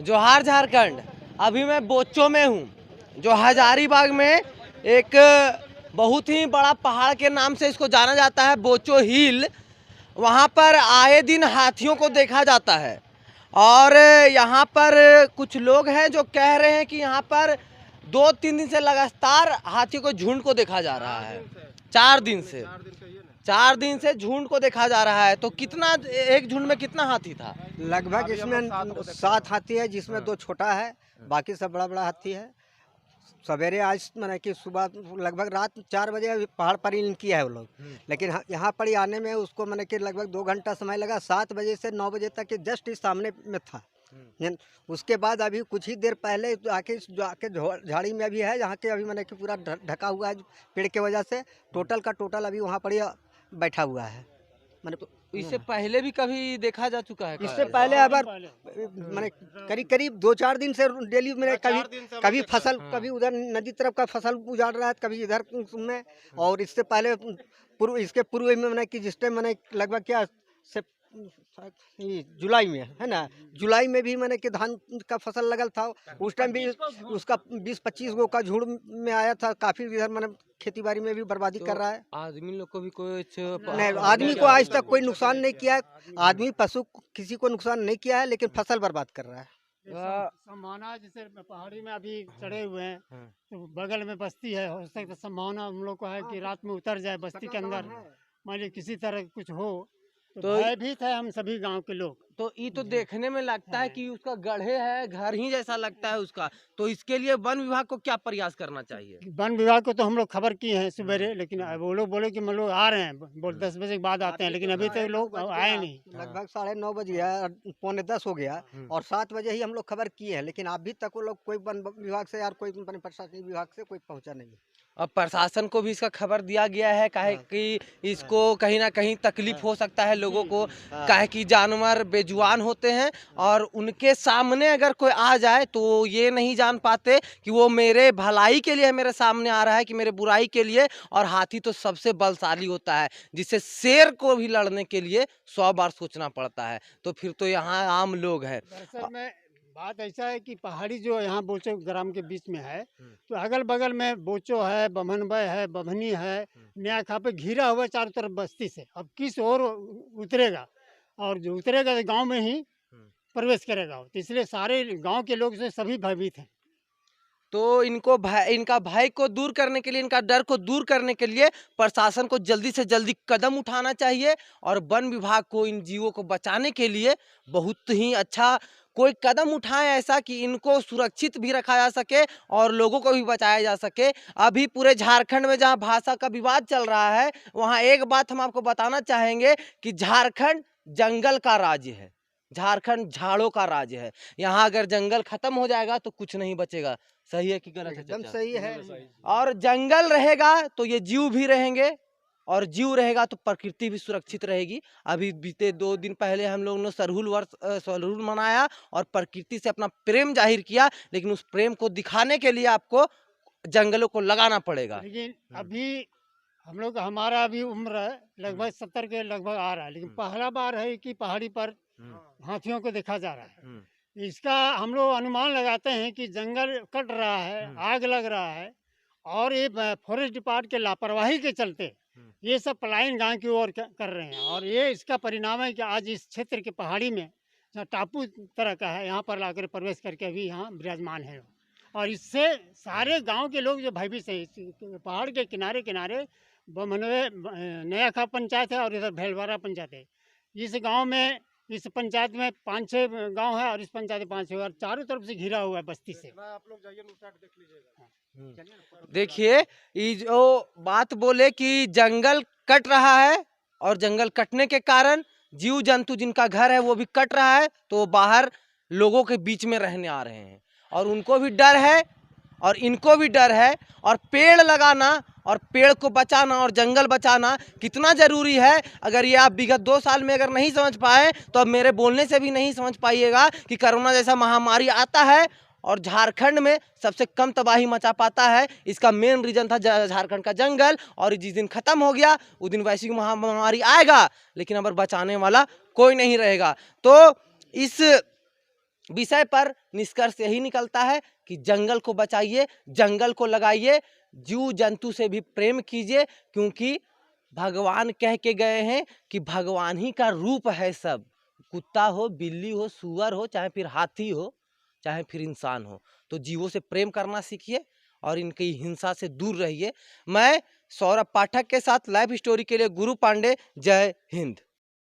जोहार झारखंड। अभी मैं बोचो में हूँ, जो हजारीबाग में एक बहुत ही बड़ा पहाड़ के नाम से इसको जाना जाता है, बोचो हिल। वहाँ पर आए दिन हाथियों को देखा जाता है और यहाँ पर कुछ लोग हैं जो कह रहे हैं कि यहाँ पर 2-3 दिन से लगातार हाथियों को झुंड को देखा जा रहा है। 4 दिन से झुंड को देखा जा रहा है। तो कितना, एक झुंड में कितना हाथी था? लगभग इसमें 7 हाथी है, जिसमें 2 छोटा है, बाकी सब बड़ा बड़ा हाथी है। सवेरे आज मैंने कि सुबह लगभग रात 4 बजे अभी पहाड़ पर ही किया है वो लोग, लेकिन यहाँ पर ही आने में उसको मैंने कि लगभग 2 घंटा समय लगा। 7 बजे से 9 बजे तक जस्ट इस सामने में था। उसके बाद अभी कुछ ही देर पहले आके झाड़ी में अभी है, जहाँ के अभी मैंने कि पूरा ढका हुआ है पेड़ के वजह से। टोटल का टोटल अभी वहाँ पर ही बैठा हुआ है। मैंने तो इससे पहले भी कभी देखा जा चुका है? इससे पहले अगर मैंने करीब 2-4 दिन से डेली मेरे कभी फसल, कभी उधर नदी तरफ का फसल उजाड़ रहा है, कभी इधर में। और इससे पहले इसके पूर्व में मैंने कि जिस टाइम मैंने लगभग क्या से जुलाई में है ना, जुलाई में भी मैंने कि धान का फसल लगल था, उस टाइम भी उसका 20-25 गो का झुंड में आया था। काफी इधर मैंने खेती बाड़ी में भी बर्बादी कर रहा है। आदमी लोग को भी कुछ नहीं, आदमी को आज तक कोई नुकसान नहीं किया है। आदमी पशु किसी को नुकसान नहीं किया है, लेकिन फसल बर्बाद कर रहा है। संभावना जैसे पहाड़ी में अभी चढ़े हुए हैं, तो बगल में बस्ती है, हो सकता है संभावना हम लोग को है कि रात में उतर जाए बस्ती के अंदर, मान लीजिए किसी तरह कुछ हो तो भयभीत है हम सभी गांव के लोग। तो ये तो देखने में लगता है कि उसका गढ़े है, घर ही जैसा लगता है उसका। तो इसके लिए वन विभाग को क्या प्रयास करना चाहिए? वन विभाग को तो हम लोग खबर किए हैं सवेरे, लेकिन वो लोग बोले कि हम लोग आ रहे हैं, 10 बजे के बाद आते हैं, लेकिन अभी तक लोग आए नहीं। लगभग 9:30 बज गया, 9:45 हो गया, और 7 बजे ही हम लोग खबर किए हैं, लेकिन अभी तक वो लोग कोई वन विभाग से या कोई प्रशासनिक विभाग से कोई पहुंचा नहीं। अब प्रशासन को भी इसका खबर दिया गया है, काहे कि इसको कहीं ना कहीं तकलीफ हो सकता है लोगों को, काहे कि जानवर बेजुबान होते हैं और उनके सामने अगर कोई आ जाए तो ये नहीं जान पाते कि वो मेरे भलाई के लिए मेरे सामने आ रहा है कि मेरे बुराई के लिए। और हाथी तो सबसे बलशाली होता है, जिससे शेर को भी लड़ने के लिए 100 बार सोचना पड़ता है। तो फिर तो यहाँ आम लोग हैं। बात ऐसा है कि पहाड़ी जो यहाँ बोचो ग्राम के बीच में है, तो अगल बगल में बोचो है, बमनबय है, बभनी है, नया खा पे घिरा हुआ चारों तरफ बस्ती से। अब किस ओर उतरेगा, और जो उतरेगा तो गांव में ही प्रवेश करेगा, तो इसलिए सारे गांव के लोग से सभी भयभीत हैं। तो इनका भय को दूर करने के लिए, इनका डर को दूर करने के लिए प्रशासन को जल्दी से जल्दी कदम उठाना चाहिए और वन विभाग को इन जीवों को बचाने के लिए बहुत ही अच्छा कोई कदम उठाएं, ऐसा कि इनको सुरक्षित भी रखा जा सके और लोगों को भी बचाया जा सके। अभी पूरे झारखंड में जहां भाषा का विवाद चल रहा है, वहां एक बात हम आपको बताना चाहेंगे कि झारखंड जंगल का राज्य है, झारखंड झाड़ों का राज्य है। यहाँ अगर जंगल खत्म हो जाएगा तो कुछ नहीं बचेगा। सही है कि गलत है? एकदम सही है। और जंगल रहेगा तो ये जीव भी रहेंगे, और जीव रहेगा तो प्रकृति भी सुरक्षित रहेगी। अभी बीते 2 दिन पहले हम लोगों ने सरहुल मनाया और प्रकृति से अपना प्रेम जाहिर किया, लेकिन उस प्रेम को दिखाने के लिए आपको जंगलों को लगाना पड़ेगा। लेकिन अभी हम लोग, हमारा अभी उम्र है लगभग 70 के लगभग आ रहा है, लेकिन पहला बार है कि पहाड़ी पर हाथियों को देखा जा रहा है। इसका हम लोग अनुमान लगाते हैं कि जंगल कट रहा है, आग लग रहा है, और ये फॉरेस्ट डिपार्टमेंट के लापरवाही के चलते ये सब पलायन गांव की ओर कर रहे हैं। और ये इसका परिणाम है कि आज इस क्षेत्र के पहाड़ी में जहाँ टापू तरह का है, यहाँ पर लाकर प्रवेश करके अभी यहाँ विराजमान है। और इससे सारे गांव के लोग जो भयभीत हैं, पहाड़ के किनारे किनारे बमनवे नया खा पंचायत है और इधर भेलवारा पंचायत है। इस गांव में, इस पंचायत में 5-6 गांव है और इस पंचायत में 5-6, और चारों तरफ से घिरा हुआ है बस्ती से। आप लोग जाइए, देख लीजिएगा। देखिए, ये जो बात बोले कि जंगल कट रहा है और जंगल कटने के कारण जीव जंतु जिनका घर है वो भी कट रहा है, तो बाहर लोगों के बीच में रहने आ रहे हैं और उनको भी डर है और इनको भी डर है। और पेड़ लगाना और पेड़ को बचाना और जंगल बचाना कितना ज़रूरी है, अगर ये आप विगत 2 साल में अगर नहीं समझ पाए तो अब मेरे बोलने से भी नहीं समझ पाइएगा कि कोरोना जैसा महामारी आता है और झारखंड में सबसे कम तबाही मचा पाता है। इसका मेन रीज़न था झारखंड का जंगल, और जिस दिन ख़त्म हो गया उस दिन वैसी महामारी आएगा, लेकिन अब बचाने वाला कोई नहीं रहेगा। तो इस विषय पर निष्कर्ष यही निकलता है कि जंगल को बचाइए, जंगल को लगाइए, जीव जंतु से भी प्रेम कीजिए, क्योंकि भगवान कह के गए हैं कि भगवान ही का रूप है सब। कुत्ता हो, बिल्ली हो, सुअर हो, चाहे फिर हाथी हो, चाहे फिर इंसान हो, तो जीवों से प्रेम करना सीखिए और इनकी हिंसा से दूर रहिए। मैं सौरभ पाठक के साथ लाइव स्टोरी के लिए गुरु पांडे। जय हिंद।